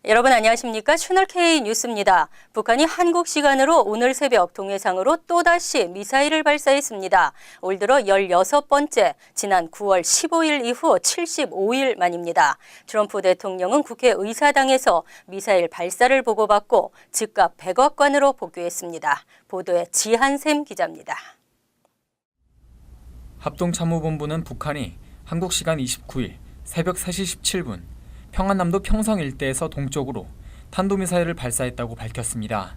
여러분 안녕하십니까? 채널K 뉴스입니다. 북한이 한국 시간으로 오늘 새벽 동해상으로 또다시 미사일을 발사했습니다. 올 들어 16번째, 지난 9월 15일 이후 75일 만입니다. 트럼프 대통령은 국회 의사당에서 미사일 발사를 보고받고 즉각 백악관으로 복귀했습니다. 보도에 지한샘 기자입니다. 합동참모본부는 북한이 한국 시간 29일 새벽 3시 17분 평안남도 평성 일대에서 동쪽으로 탄도미사일을 발사했다고 밝혔습니다.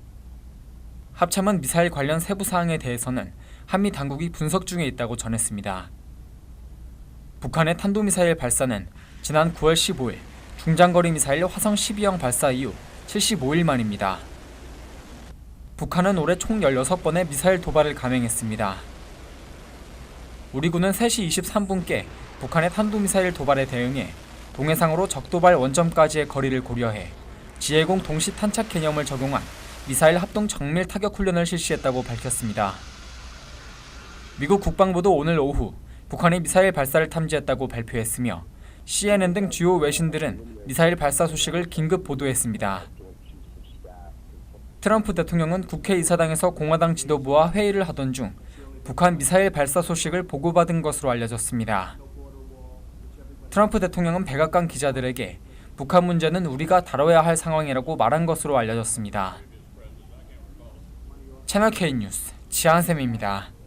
합참은 미사일 관련 세부 사항에 대해서는 한미 당국이 분석 중에 있다고 전했습니다. 북한의 탄도미사일 발사는 지난 9월 15일 중장거리 미사일 화성 12형 발사 이후 75일 만입니다. 북한은 올해 총 16번의 미사일 도발을 감행했습니다. 우리 군은 3시 23분께 북한의 탄도미사일 도발에 대응해 동해상으로 적도발 원점까지의 거리를 고려해 지해공 동시 탄착 개념을 적용한 미사일 합동 정밀 타격 훈련을 실시했다고 밝혔습니다. 미국 국방부도 오늘 오후 북한이 미사일 발사를 탐지했다고 발표했으며 CNN 등 주요 외신들은 미사일 발사 소식을 긴급 보도했습니다. 트럼프 대통령은 국회의사당에서 공화당 지도부와 회의를 하던 중 북한 미사일 발사 소식을 보고받은 것으로 알려졌습니다. 트럼프 대통령은 백악관 기자들에게 북한 문제는 우리가 다뤄야 할 상황이라고 말한 것으로 알려졌습니다. 채널K 뉴스 지한샘입니다.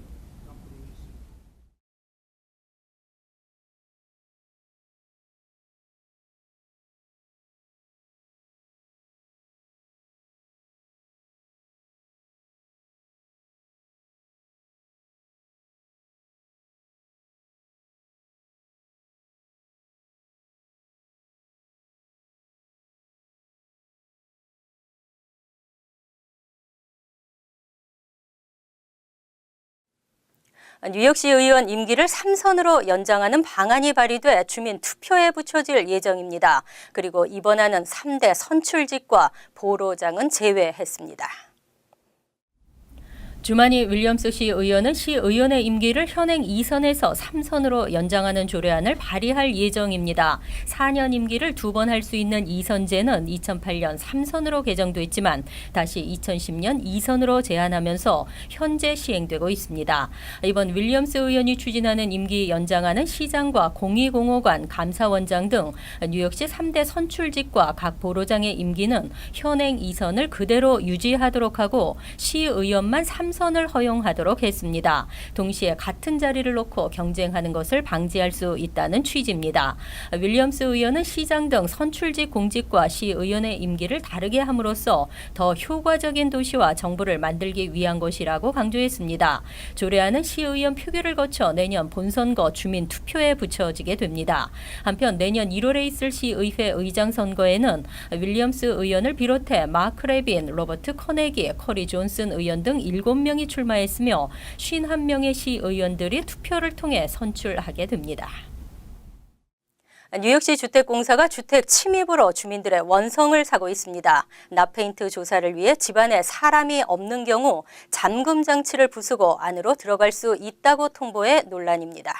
뉴욕시 의원 임기를 3선으로 연장하는 방안이 발의돼 주민 투표에 붙여질 예정입니다. 그리고 이번에는 3대 선출직과 보로장은 제외했습니다. 주만희 윌리엄스 시 의원은 시 의원의 임기를 현행 2선에서 3선으로 연장하는 조례안을 발의할 예정입니다. 4년 임기를 2번 할 수 있는 2선제는 2008년 3선으로 개정됐지만 다시 2010년 2선으로 제한하면서 현재 시행되고 있습니다. 이번 윌리엄스 의원이 추진하는 임기 연장안은 시장과 공의공호관, 감사원장 등 뉴욕시 3대 선출직과 각 보로장의 임기는 현행 2선을 그대로 유지하도록 하고 시의원만 3선을 허용하도록 했습니다. 동시에 같은 자리를 놓고 경쟁하는 것을 방지할 수 있다는 취지입니다. 윌리엄스 의원은 시장 등 선출직 공직과 시의원의 임기를 다르게 함으로써 더 효과적인 도시와 정부를 만들기 위한 것이라고 강조했습니다. 조례안은 시의원 표결을 거쳐 내년 본선거 주민 투표에 붙여지게 됩니다. 한편 내년 1월에 있을 시의회 의장 선거에는 윌리엄스 의원을 비롯해 마크 레빈, 로버트 커네기, 커리 존슨 의원 등 7명이 출마했으며 51명의 시의원들이 투표를 통해 선출하게 됩니다. 뉴욕시 주택공사가 주택 침입으로 주민들의 원성을 사고 있습니다. 납페인트 조사를 위해 집안에 사람이 없는 경우 잠금 장치를 부수고 안으로 들어갈 수 있다고 통보해 논란입니다.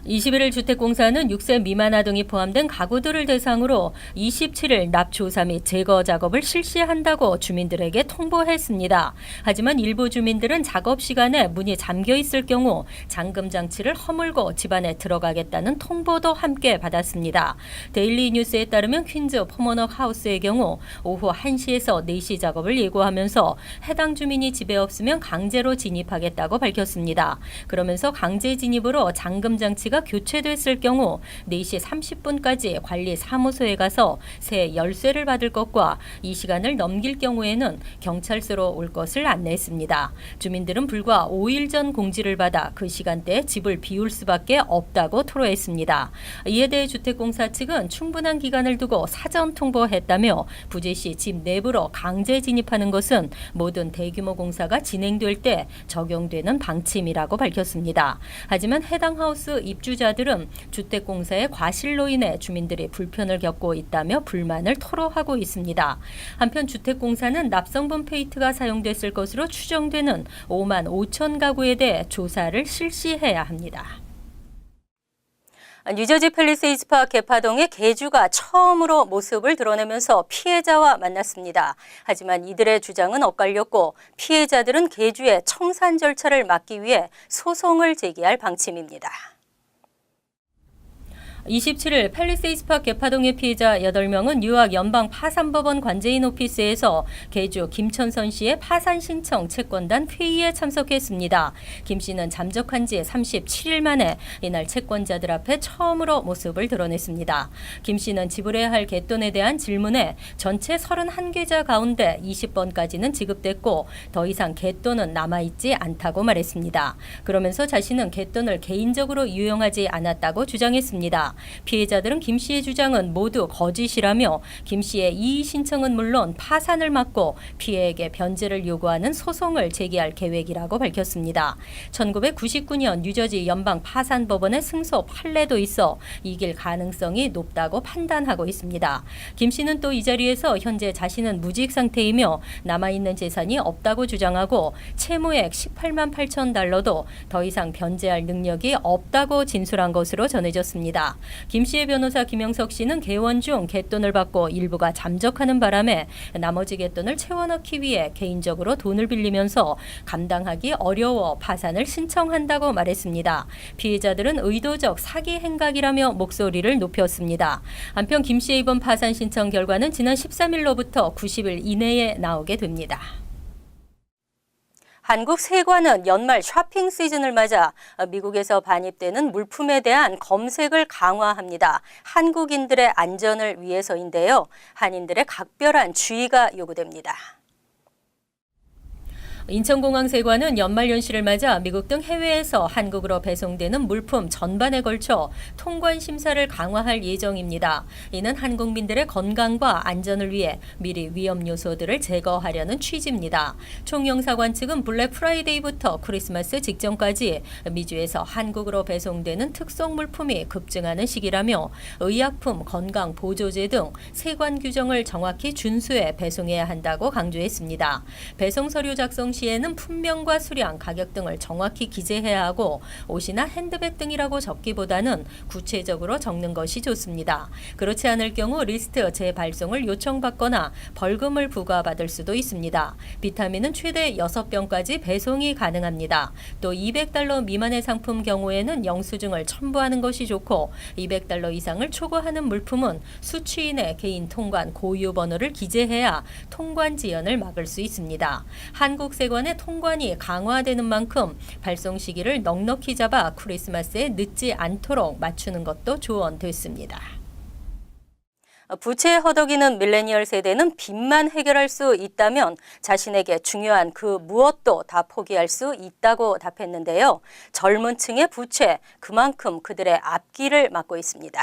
21일 주택공사는 6세 미만 아동이 포함된 가구들을 대상으로 27일 납조사 및 제거 작업을 실시한다고 주민들에게 통보했습니다. 하지만 일부 주민들은 작업 시간에 문이 잠겨 있을 경우 잠금 장치를 허물고 집안에 들어가겠다는 통보도 함께 받았습니다. 데일리 뉴스에 따르면 퀸즈 퍼머넉 하우스의 경우 오후 1시에서 4시 작업을 예고하면서 해당 주민이 집에 없으면 강제로 진입하겠다고 밝혔습니다. 그러면서 강제 진입으로 잠금 장치가 교체됐을 경우 4시 30분까지 관리 사무소에 가서 새 열쇠를 받을 것과 이 시간을 넘길 경우에는 경찰서로 올 것을 안내했습니다. 주민들은 불과 5일 전 공지를 받아 그 시간대에 집을 비울 수밖에 없다고 토로했습니다. 이에 대해 주택공사 측은 충분한 기간을 두고 사전 통보했다며 부재시 집 내부로 강제 진입하는 것은 모든 대규모 공사가 진행될 때 적용되는 방침이라고 밝혔습니다. 하지만 해당 하우스 입주자들은 주택공사의 과실로 인해 주민들이 불편을 겪고 있다며 불만을 토로하고 있습니다. 한편 주택공사는 납성분 페인트가 사용됐을 것으로 추정되는 5만 5천 가구에 대해 조사를 실시해야 합니다. 뉴저지 팰리세이드 파크 개파동의 개주가 처음으로 모습을 드러내면서 피해자와 만났습니다. 하지만 이들의 주장은 엇갈렸고 피해자들은 개주의 청산 절차를 막기 위해 소송을 제기할 방침입니다. 27일 팰리세이드 파크 개파동의 피해자 8명은 뉴욕 연방 파산법원 관제인 오피스에서 개주 김천선 씨의 파산 신청 채권단 회의에 참석했습니다. 김 씨는 잠적한 지 37일 만에 이날 채권자들 앞에 처음으로 모습을 드러냈습니다. 김 씨는 지불해야 할 갯돈에 대한 질문에 전체 31계좌 가운데 20번까지는 지급됐고 더 이상 갯돈은 남아있지 않다고 말했습니다. 그러면서 자신은 갯돈을 개인적으로 유용하지 않았다고 주장했습니다. 피해자들은 김 씨의 주장은 모두 거짓이라며 김 씨의 이의 신청은 물론 파산을 막고 피해에게 변제를 요구하는 소송을 제기할 계획이라고 밝혔습니다. 1999년 뉴저지 연방 파산법원의 승소 판례도 있어 이길 가능성이 높다고 판단하고 있습니다. 김 씨는 또 이 자리에서 현재 자신은 무직 상태이며 남아있는 재산이 없다고 주장하고 채무액 18만 8천 달러도 더 이상 변제할 능력이 없다고 진술한 것으로 전해졌습니다. 김 씨의 변호사 김영석 씨는 개원 중 갯돈을 받고 일부가 잠적하는 바람에 나머지 갯돈을 채워넣기 위해 개인적으로 돈을 빌리면서 감당하기 어려워 파산을 신청한다고 말했습니다. 피해자들은 의도적 사기 행각이라며 목소리를 높였습니다. 한편 김 씨의 이번 파산 신청 결과는 지난 13일로부터 90일 이내에 나오게 됩니다. 한국 세관은 연말 쇼핑 시즌을 맞아 미국에서 반입되는 물품에 대한 검색을 강화합니다. 한국인들의 안전을 위해서인데요. 한인들의 각별한 주의가 요구됩니다. 인천공항 세관은 연말연시를 맞아 미국 등 해외에서 한국으로 배송되는 물품 전반에 걸쳐 통관 심사를 강화할 예정입니다. 이는 한국민들의 건강과 안전을 위해 미리 위험 요소들을 제거하려는 취지입니다. 총영사관 측은 블랙 프라이데이부터 크리스마스 직전까지 미주에서 한국으로 배송되는 특송 물품이 급증하는 시기라며 의약품, 건강 보조제 등 세관 규정을 정확히 준수해 배송해야 한다고 강조했습니다. 배송 서류 작성 시에는 품명과 수량, 가격 등을 정확히 기재해야 하고 옷이나 핸드백 등이라고 적기보다는 구체적으로 적는 것이 좋습니다. 그렇지 않을 경우 리스트 재발송을 요청받거나 벌금을 부과받을 수도 있습니다. 비타민은 최대 6병까지 배송이 가능합니다. 또 200달러 미만의 상품 경우에는 영수증을 첨부하는 것이 좋고 200달러 이상을 초과하는 물품은 수취인의 개인 통관 고유 번호를 기재해야 통관 지연을 막을 수 있습니다. 한국 세관의 통관이 강화되는 만큼 발송 시기를 넉넉히 잡아 크리스마스에 늦지 않도록 맞추는 것도 조언됐습니다. 부채 허덕이는 밀레니얼 세대는 빚만 해결할 수 있다면 자신에게 중요한 그 무엇도 다 포기할 수 있다고 답했는데요. 젊은 층의 부채, 그만큼 그들의 앞길을 막고 있습니다.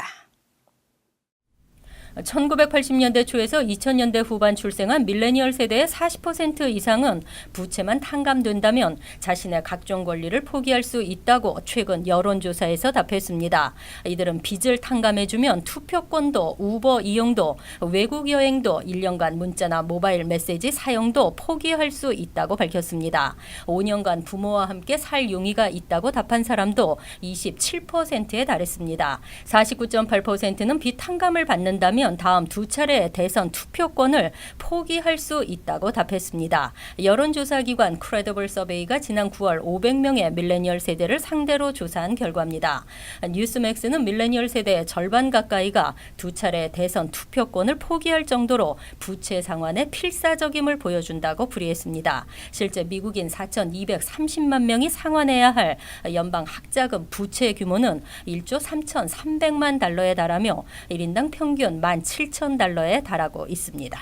1980년대 초에서 2000년대 후반 출생한 밀레니얼 세대의 40% 이상은 부채만 탕감된다면 자신의 각종 권리를 포기할 수 있다고 최근 여론조사에서 답했습니다. 이들은 빚을 탕감해주면 투표권도, 우버 이용도, 외국 여행도, 1년간 문자나 모바일 메시지 사용도 포기할 수 있다고 밝혔습니다. 5년간 부모와 함께 살 용의가 있다고 답한 사람도 27%에 달했습니다. 49.8%는 빚 탕감을 받는다면 다음 두 차례의 대선 투표권을 포기할 수 있다고 답했습니다. 여론조사기관 크레더블 서베이가 지난 9월 500명의 밀레니얼 세대를 상대로 조사한 결과입니다. 뉴스맥스는 밀레니얼 세대의 절반 가까이가 두 차례의 대선 투표권을 포기할 정도로 부채 상환의 필사적임을 보여준다고 불의했습니다. 실제 미국인 4,230만 명이 상환해야 할 연방 학자금 부채 규모는 1조 3,300만 달러에 달하며 1인당 평균 17,000달러에 달하고 있습니다.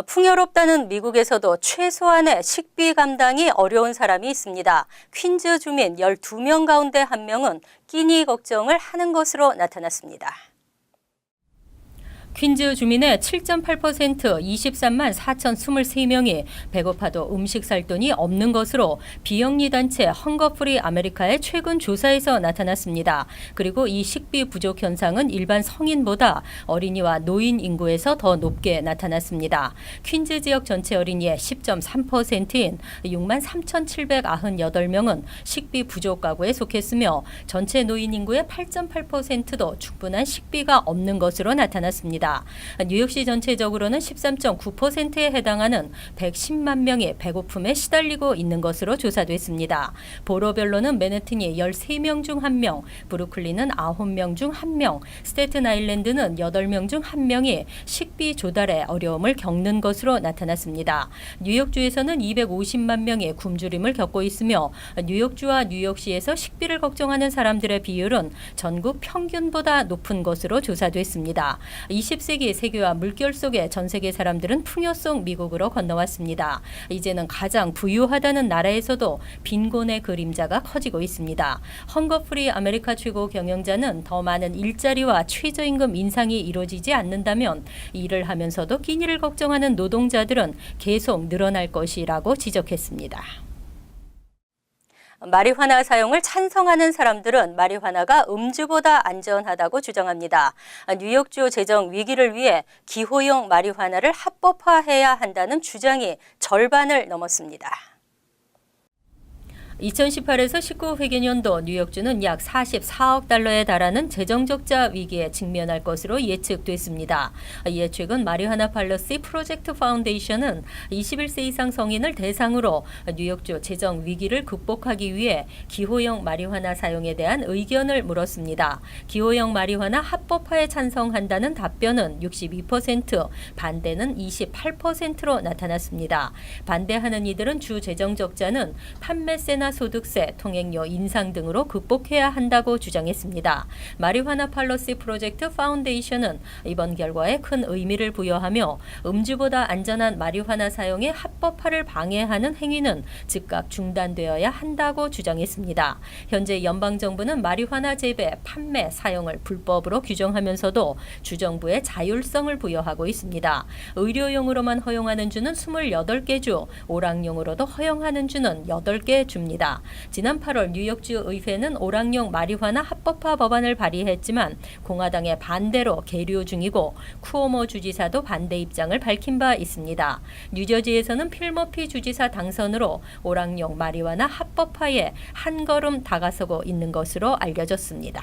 풍요롭다는 미국에서도 최소한의 식비 감당이 어려운 사람이 있습니다. 퀸즈 주민 12명 가운데 1명은 끼니 걱정을 하는 것으로 나타났습니다. 퀸즈 주민의 7.8% 23만 4,023명이 배고파도 음식 살 돈이 없는 것으로 비영리 단체 헝거프리 아메리카의 최근 조사에서 나타났습니다. 그리고 이 식비 부족 현상은 일반 성인보다 어린이와 노인 인구에서 더 높게 나타났습니다. 퀸즈 지역 전체 어린이의 10.3%인 6만 3,798명은 식비 부족 가구에 속했으며 전체 노인 인구의 8.8%도 충분한 식비가 없는 것으로 나타났습니다. 뉴욕시 전체적으로는 13.9%에 해당하는 110만 명이 배고픔에 시달리고 있는 것으로 조사됐습니다. 보로별로는 맨해튼이 13명 중 1명, 브루클린은 9명 중 1명, 스태튼 아일랜드는 8명 중 1명이 식비 조달에 어려움을 겪는 것으로 나타났습니다. 뉴욕주에서는 250만 명이 굶주림을 겪고 있으며 뉴욕주와 뉴욕시에서 식비를 걱정하는 사람들의 비율은 전국 평균보다 높은 것으로 조사됐습니다. 20세기 세계화 물결 속에 전 세계 사람들은 풍요 속 미국으로 건너왔습니다. 이제는 가장 부유하다는 나라에서도 빈곤의 그림자가 커지고 있습니다. 헝거프리 아메리카 최고 경영자는 더 많은 일자리와 최저임금 인상이 이루어지지 않는다면 일을 하면서도 끼니를 걱정하는 노동자들은 계속 늘어날 것이라고 지적했습니다. 마리화나 사용을 찬성하는 사람들은 마리화나가 음주보다 안전하다고 주장합니다. 뉴욕주 재정 위기를 위해 기호용 마리화나를 합법화해야 한다는 주장이 절반을 넘었습니다. 2018에서 19 회계년도 뉴욕주는 약 44억 달러에 달하는 재정적자 위기에 직면할 것으로 예측됐습니다. 이에 최근 마리화나 팔러시 프로젝트 파운데이션은 21세 이상 성인을 대상으로 뉴욕주 재정 위기를 극복하기 위해 기호용 마리화나 사용에 대한 의견을 물었습니다. 기호용 마리화나 합법화에 찬성한다는 답변은 62%, 반대는 28%로 나타났습니다. 반대하는 이들은 주 재정적자는 판매세나 소득세, 통행료 인상 등으로 극복해야 한다고 주장했습니다. 마리화나 팔러시 프로젝트 파운데이션은 이번 결과에 큰 의미를 부여하며 음주보다 안전한 마리화나 사용의 합법화를 방해하는 행위는 즉각 중단되어야 한다고 주장했습니다. 현재 연방정부는 마리화나 재배, 판매, 사용을 불법으로 규정하면서도 주정부의 자율성을 부여하고 있습니다. 의료용으로만 허용하는 주는 28개 주, 오락용으로도 허용하는 주는 8개 주입니다. 지난 8월 뉴욕주 의회는 오락용 마리화나 합법화 법안을 발의했지만 공화당의 반대로 계류 중이고 쿠오모 주지사도 반대 입장을 밝힌 바 있습니다. 뉴저지에서는 필 머피 주지사 당선으로 오락용 마리화나 합법화에 한 걸음 다가서고 있는 것으로 알려졌습니다.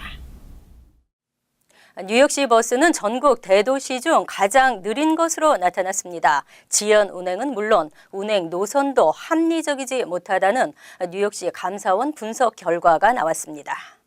뉴욕시 버스는 전국 대도시 중 가장 느린 것으로 나타났습니다. 지연 운행은 물론 운행 노선도 합리적이지 못하다는 뉴욕시 감사원 분석 결과가 나왔습니다.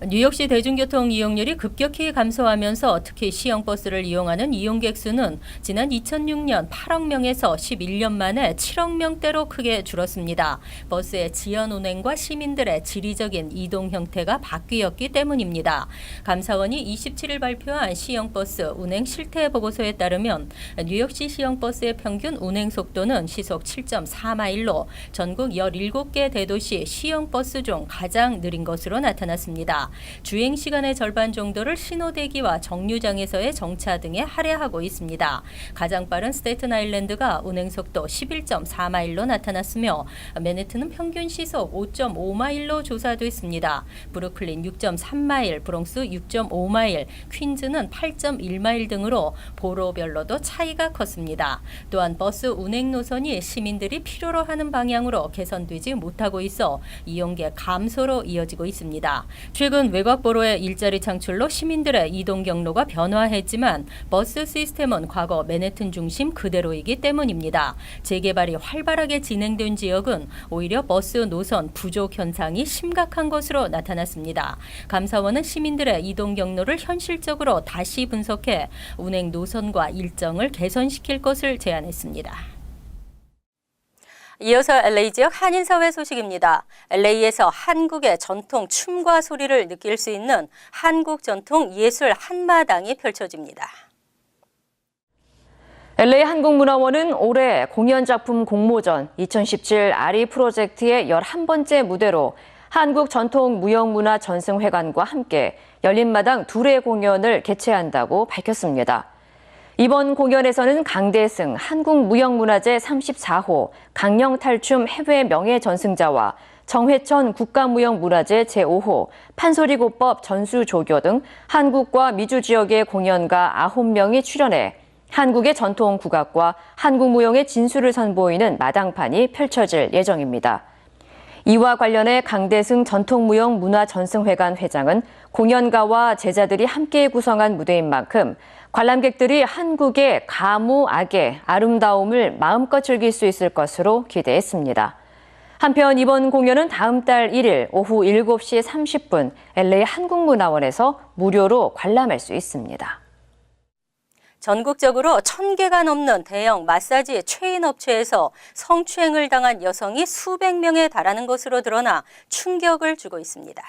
뉴욕시 대중교통 이용률이 급격히 감소하면서 특히 시형버스를 이용하는 이용객 수는 지난 2006년 8억 명에서 11년 만에 7억 명대로 크게 줄었습니다. 버스의 지연 운행과 시민들의 지리적인 이동 형태가 바뀌었기 때문입니다. 감사원이 27일 발표한 시형버스 운행 실태 보고서에 따르면 뉴욕시 시형버스의 평균 운행 속도는 시속 7.4마일로 전국 17개 대도시 시형버스 중 가장 느린 것으로 나타났습니다. 주행 시간의 절반 정도를 신호대기와 정류장에서의 정차 등에 할애하고 있습니다. 가장 빠른 스태튼 아일랜드가 운행속도 11.4마일로 나타났으며 맨해튼은 평균 시속 5.5마일로 조사됐습니다. 브루클린 6.3마일, 브롱스 6.5마일, 퀸즈는 8.1마일 등으로 보로별로도 차이가 컸습니다. 또한 버스 운행 노선이 시민들이 필요로 하는 방향으로 개선되지 못하고 있어 이용객 감소로 이어지고 있습니다. 최근 외곽보로의 일자리 창출로 시민들의 이동 경로가 변화했지만 버스 시스템은 과거 맨해튼 중심 그대로이기 때문입니다. 재개발이 활발하게 진행된 지역은 오히려 버스 노선 부족 현상이 심각한 것으로 나타났습니다. 감사원은 시민들의 이동 경로를 현실적으로 다시 분석해 운행 노선과 일정을 개선시킬 것을 제안했습니다. 이어서 LA 지역 한인사회 소식입니다. LA에서 한국의 전통 춤과 소리를 느낄 수 있는 한국 전통 예술 한마당이 펼쳐집니다. LA 한국문화원은 올해 공연작품 공모전 2017 아리 프로젝트의 11번째 무대로 한국전통무형문화전승회관과 함께 열린마당 2회 공연을 개최한다고 밝혔습니다. 이번 공연에서는 강대승 한국무형문화재 34호 강령탈춤 해외 명예전승자와 정회천 국가무형문화재 제5호 판소리고법 전수조교 등 한국과 미주 지역의 공연가 9명이 출연해 한국의 전통 국악과 한국무용의 진수를 선보이는 마당판이 펼쳐질 예정입니다. 이와 관련해 강대승 전통무형문화전승회관 회장은 공연가와 제자들이 함께 구성한 무대인 만큼 관람객들이 한국의 가무악의 아름다움을 마음껏 즐길 수 있을 것으로 기대했습니다. 한편 이번 공연은 다음 달 1일 오후 7시 30분 LA 한국문화원에서 무료로 관람할 수 있습니다. 전국적으로 1,000개가 넘는 대형 마사지 체인 업체에서 성추행을 당한 여성이 수백 명에 달하는 것으로 드러나 충격을 주고 있습니다.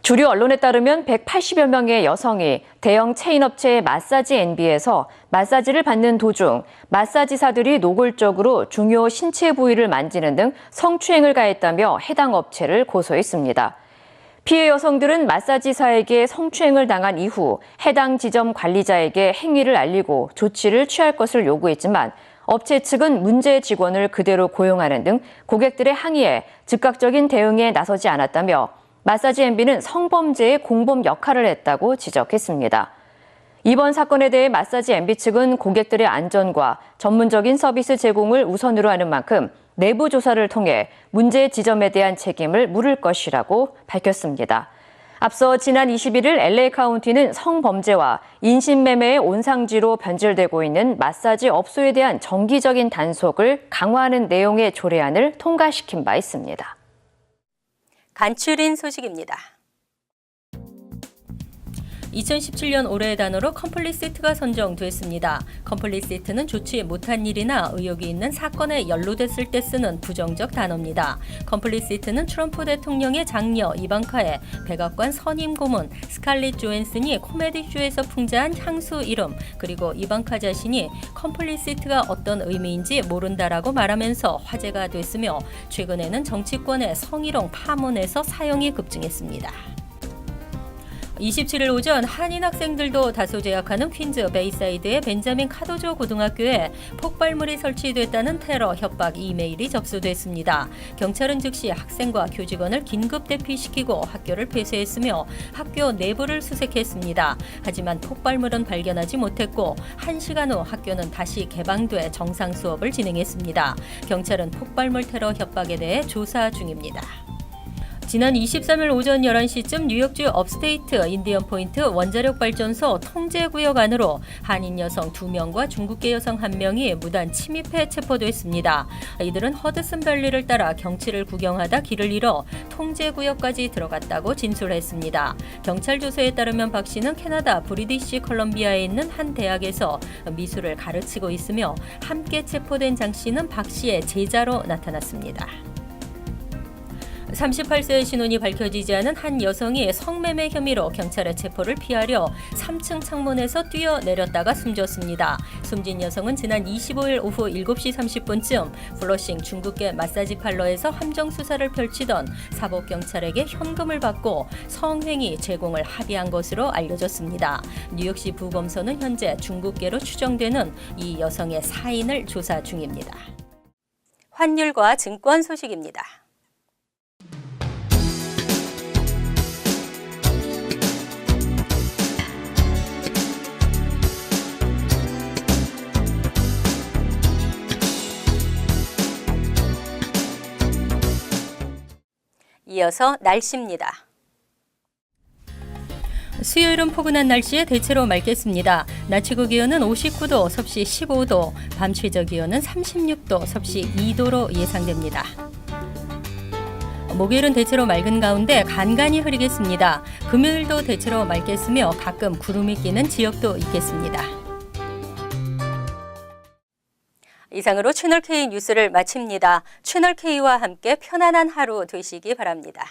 주류 언론에 따르면 180여 명의 여성이 대형 체인업체의 마사지 N비에서 마사지를 받는 도중 마사지사들이 노골적으로 중요 신체 부위를 만지는 등 성추행을 가했다며 해당 업체를 고소했습니다. 피해 여성들은 마사지사에게 성추행을 당한 이후 해당 지점 관리자에게 행위를 알리고 조치를 취할 것을 요구했지만 업체 측은 문제 직원을 그대로 고용하는 등 고객들의 항의에 즉각적인 대응에 나서지 않았다며 마사지 N비는 성범죄의 공범 역할을 했다고 지적했습니다. 이번 사건에 대해 마사지 N비 측은 고객들의 안전과 전문적인 서비스 제공을 우선으로 하는 만큼 내부 조사를 통해 문제 지점에 대한 책임을 물을 것이라고 밝혔습니다. 앞서 지난 21일 LA 카운티는 성범죄와 인신매매의 온상지로 변질되고 있는 마사지 업소에 대한 정기적인 단속을 강화하는 내용의 조례안을 통과시킨 바 있습니다. 간추린 소식입니다. 2017년 올해의 단어로 컴플리시트가 선정됐습니다. 컴플리시트는 좋지 못한 일이나 의혹이 있는 사건에 연루됐을 때 쓰는 부정적 단어입니다. 컴플리시트는 트럼프 대통령의 장녀 이방카의 백악관 선임 고문 스칼릿 조앤슨이 코미디쇼에서 풍자한 향수 이름, 그리고 이방카 자신이 컴플리시트가 어떤 의미인지 모른다라고 말하면서 화제가 됐으며, 최근에는 정치권의 성희롱 파문에서 사용이 급증했습니다. 27일 오전 한인 학생들도 다소 제약하는 퀸즈 베이사이드의 벤자민 카도조 고등학교에 폭발물이 설치됐다는 테러 협박 이메일이 접수됐습니다. 경찰은 즉시 학생과 교직원을 긴급 대피시키고 학교를 폐쇄했으며 학교 내부를 수색했습니다. 하지만 폭발물은 발견하지 못했고 1시간 후 학교는 다시 개방돼 정상 수업을 진행했습니다. 경찰은 폭발물 테러 협박에 대해 조사 중입니다. 지난 23일 오전 11시쯤 뉴욕주 업스테이트 인디언 포인트 원자력 발전소 통제구역 안으로 한인 여성 2명과 중국계 여성 1명이 무단 침입해 체포됐습니다. 이들은 허드슨밸리를 따라 경치를 구경하다 길을 잃어 통제구역까지 들어갔다고 진술했습니다. 경찰 조사에 따르면 박 씨는 캐나다 브리티시 컬럼비아에 있는 한 대학에서 미술을 가르치고 있으며, 함께 체포된 장 씨는 박 씨의 제자로 나타났습니다. 38세의 신원이 밝혀지지 않은 한 여성이 성매매 혐의로 경찰의 체포를 피하려 3층 창문에서 뛰어내렸다가 숨졌습니다. 숨진 여성은 지난 25일 오후 7시 30분쯤 플러싱 중국계 마사지 팔러에서 함정 수사를 펼치던 사법경찰에게 현금을 받고 성행위 제공을 합의한 것으로 알려졌습니다. 뉴욕시 부검서는 현재 중국계로 추정되는 이 여성의 사인을 조사 중입니다. 환율과 증권 소식입니다. 이어서 날씨입니다. 수요일은 포근한 날씨에 대체로 맑겠습니다. 낮 최고 기온은 59도, 섭씨 15도, 밤 최저 기온은 36도, 섭씨 2도로 예상됩니다. 목요일은 대체로 맑은 가운데 간간히 흐리겠습니다. 금요일도 대체로 맑겠으며 가끔 구름이 끼는 지역도 있겠습니다. 이상으로 채널K 뉴스를 마칩니다. 채널K와 함께 편안한 하루 되시기 바랍니다.